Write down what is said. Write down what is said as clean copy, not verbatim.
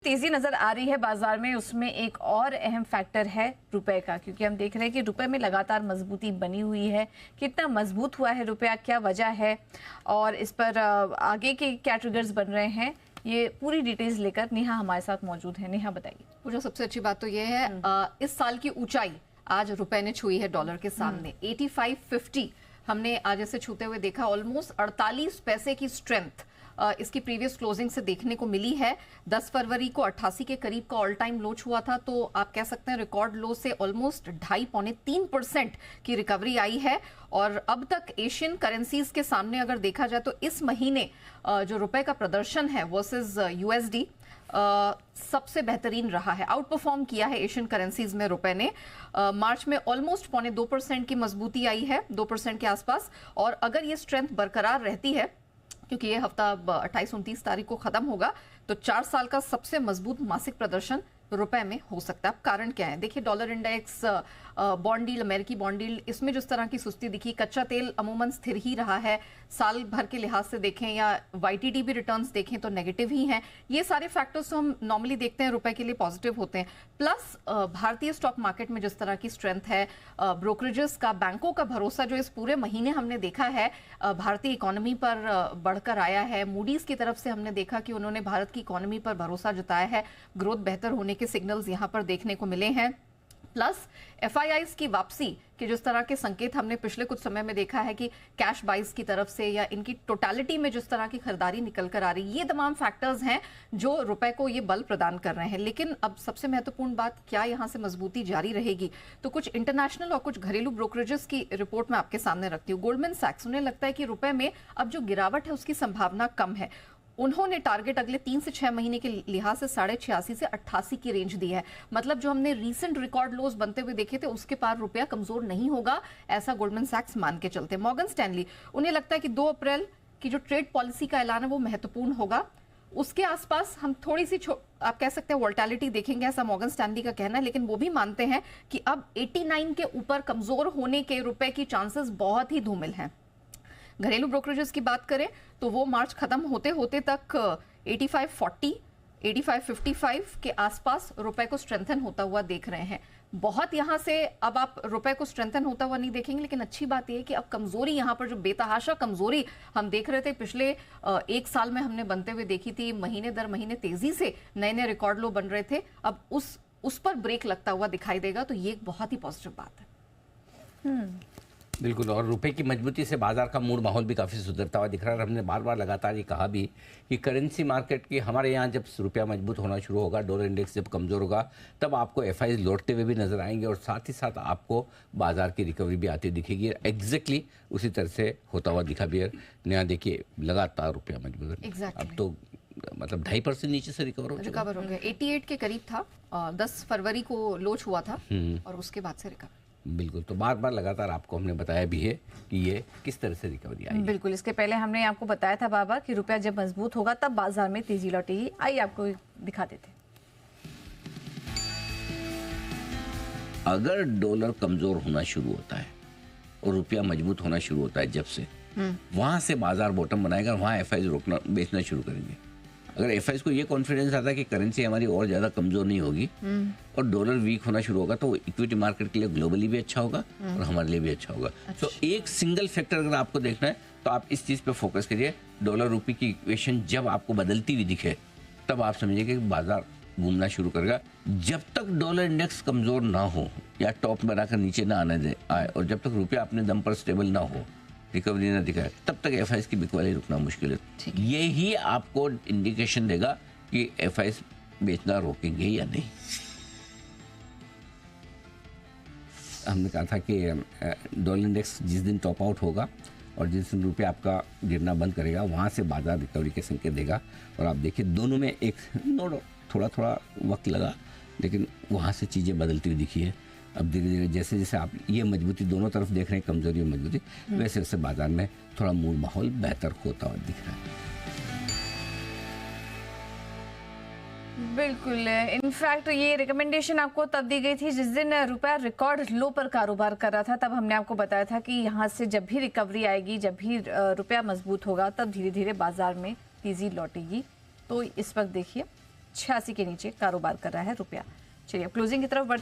तेजी नजर आ रही है बाजार में, उसमें एक और अहम फैक्टर है रुपए का, क्योंकि हम देख रहे हैं कि रुपए में लगातार मजबूती बनी हुई है। कितना मजबूत हुआ है रुपया, क्या वजह है, और इस पर आगे के क्या ट्रिगर्स बन रहे हैं, ये पूरी डिटेल्स लेकर नेहा हमारे साथ मौजूद है। नेहा बताइए। पूजा, सबसे अच्छी बात तो ये है इस साल की ऊंचाई आज रुपए ने छुई है डॉलर के सामने। 85.50 हमने आज ऐसे छूते हुए देखा। ऑलमोस्ट 48 पैसे की स्ट्रेंथ इसकी प्रीवियस क्लोजिंग से देखने को मिली है। 10 फरवरी को 88 के करीब का ऑल टाइम लो छुआ था, तो आप कह सकते हैं रिकॉर्ड लो से ऑलमोस्ट 2.5-3% की रिकवरी आई है। और अब तक एशियन करेंसीज के सामने अगर देखा जाए तो इस महीने जो रुपए का प्रदर्शन है वर्सेस यूएसडी सबसे बेहतरीन रहा है। आउट परफॉर्म किया है एशियन करेंसीज में रुपए ने। मार्च में ऑलमोस्ट 2.25% की मजबूती आई है, 2% के आसपास। और अगर ये स्ट्रेंथ बरकरार रहती है, क्योंकि ये हफ्ता 28-29 तारीख को खत्म होगा, तो 4 साल का सबसे मजबूत मासिक प्रदर्शन रुपए में हो सकता है। अब कारण क्या है? देखिए, डॉलर इंडेक्स, बॉन्ड डील, अमेरिकी बॉन्ड डील, इसमें जिस तरह की सुस्ती दिखी। कच्चा तेल अमूमन स्थिर ही रहा है। साल भर के लिहाज से देखें या वाईटीडी भी रिटर्न्स देखें तो नेगेटिव ही हैं। ये सारे फैक्टर्स तो हम नॉर्मली देखते हैं रुपए के लिए पॉजिटिव होते हैं। प्लस भारतीय स्टॉक मार्केट में जिस तरह की स्ट्रेंथ है, ब्रोकरेजेस का, बैंकों का भरोसा जो इस पूरे महीने हमने देखा है भारतीय इकोनॉमी पर बढ़कर आया है। मूडीज की तरफ से हमने देखा कि उन्होंने भारत की इकोनॉमी पर भरोसा जताया है। ग्रोथ बेहतर होने के सिग्नल्स यहां पर देखने को मिले हैं। प्लस एफआईआईज की वापसी के जिस तरह के संकेत हमने पिछले कुछ समय में देखा है कि कैश बाइज की तरफ से या इनकी टोटलिटी में जिस तरह की खरीदारी निकल कर आ रही है, ये तमाम फैक्टर्स हैं जो रुपए को ये बल प्रदान कर रहे हैं। लेकिन अब सबसे महत्वपूर्ण बात, क्या यहां से मजबूती जारी रहेगी? तो कुछ इंटरनेशनल और कुछ घरेलू ब्रोकरेजेस की रिपोर्ट मैं आपके सामने रखती हूँ। गोल्डमैन सैक्स, उन्हें लगता है कि रुपए में अब जो गिरावट है उसकी संभावना कम है। उन्होंने टारगेट अगले 3 से 6 महीने के लिहाज से 86.5 से 88 की रेंज दी है। मतलब जो हमने रीसेंट रिकॉर्ड लोज बनते हुए देखे थे उसके पार रुपया कमजोर नहीं होगा, ऐसा गोल्डमैन सैक्स मान के चलते। मॉर्गन स्टैनली, उन्हें लगता है कि 2 अप्रैल की जो ट्रेड पॉलिसी का ऐलान है वो महत्वपूर्ण होगा। उसके आसपास हम थोड़ी सी आप कह सकते हैं वोलेटिलिटी देखेंगे, ऐसा मॉर्गन स्टैनली का कहना है। लेकिन वो भी मानते हैं कि अब 89 के ऊपर कमजोर होने के रुपए की चांसेस बहुत ही धूमिल हैं। घरेलू ब्रोकरेजेस की बात करें तो वो मार्च खत्म होते होते तक 85.40, 85.55 के आसपास रुपए को स्ट्रेंथन होता हुआ देख रहे हैं। बहुत यहां से अब आप रुपए को स्ट्रेंथन होता हुआ नहीं देखेंगे, लेकिन अच्छी बात यह है कि अब कमजोरी यहां पर जो बेतहाशा कमजोरी हम देख रहे थे पिछले 1 साल में हमने बनते हुए देखी थी, महीने दर महीने तेजी से नए नए रिकॉर्ड लो बन रहे थे, अब उस पर ब्रेक लगता हुआ दिखाई देगा। तो ये एक बहुत ही पॉजिटिव बात है। बिल्कुल, और रुपए की मजबूती से बाजार का मूड माहौल भी काफ़ी सुधरता हुआ दिख रहा है। हमने बार बार लगातार ये कहा भी कि करेंसी मार्केट की हमारे यहाँ जब रुपया मजबूत होना शुरू होगा, डॉलर इंडेक्स जब कमज़ोर होगा, तब आपको एफआईज लौटते हुए भी नजर आएंगे और साथ ही साथ आपको बाजार की रिकवरी भी आती दिखेगी। एग्जैक्टली उसी तरह से होता हुआ दिखा भी है। नया देखिए, लगातार रुपया मजबूत है। अब तो मतलब 2.5% नीचे से रिकवर हो गया। 88 के करीब था, 10 फरवरी को लोच हुआ था और उसके बाद से रिकवर। बिल्कुल, तो बार बार लगातार आपको हमने बताया भी है कि ये किस तरह से रिकवरी आई। बिल्कुल, इसके पहले हमने आपको बताया था बाबा कि रुपया जब मजबूत होगा तब बाजार में तेजी लौटेगी। आइए आपको दिखा देते। अगर डॉलर कमजोर होना शुरू होता है और रुपया मजबूत होना शुरू होता है, जब से वहां से बाजार बॉटम बनाएगा, वहां एफआईज रोकना बेचना शुरू करेंगे। अगर एफआईज को ये कॉन्फिडेंस आता है कि करेंसी हमारी और ज्यादा कमजोर नहीं होगी और डॉलर वीक होना शुरू होगा, तो इक्विटी मार्केट के लिए ग्लोबली भी अच्छा होगा और हमारे लिए भी अच्छा होगा। तो एक सिंगल फैक्टर अगर आपको देखना है तो आप इस चीज पे फोकस करिए। डॉलर रुपये की इक्वेशन जब आपको बदलती हुई दिखे, तब आप समझिए कि बाजार घूमना शुरू करेगा। जब तक डॉलर इंडेक्स कमजोर ना हो या टॉप बनाकर नीचे ना आने आए और जब तक रुपया अपने दम पर स्टेबल ना हो, रिकवरी ना दिखाए, तब तक एफआईज की बिकवाली रुकना मुश्किल है। यही आपको इंडिकेशन देगा कि एफआईज बेचना रोकेंगे या नहीं। हमने कहा था कि डॉलर इंडेक्स जिस दिन टॉप आउट होगा और जिस दिन रुपया आपका गिरना बंद करेगा, वहाँ से बाजार रिकवरी के संकेत देगा। और आप देखिए, दोनों में एक थोड़ा थोड़ा वक्त लगा, लेकिन वहाँ से चीज़ें बदलती हुई दिखी है। अब धीरे धीरे जैसे जैसे आप ये मजबूती दोनों तरफ देख रहे हैं, कमजोरी और मजबूती, वैसे वैसे बाजार में थोड़ा मूड माहौल बेहतर होता हुआ दिख रहा है। बिल्कुल, इनफैक्ट ये रिकमेंडेशन आपको तब दी गई थी जिस दिन रुपया रिकॉर्ड लो पर कारोबार कर रहा था। तब हमने आपको बताया था कि यहाँ से जब भी रिकवरी आएगी, जब भी रुपया मजबूत होगा, तब धीरे धीरे बाजार में तेजी लौटेगी। तो इस वक्त देखिए 86 के नीचे कारोबार कर रहा है रुपया। चलिए अब क्लोजिंग की तरफ बढ़ते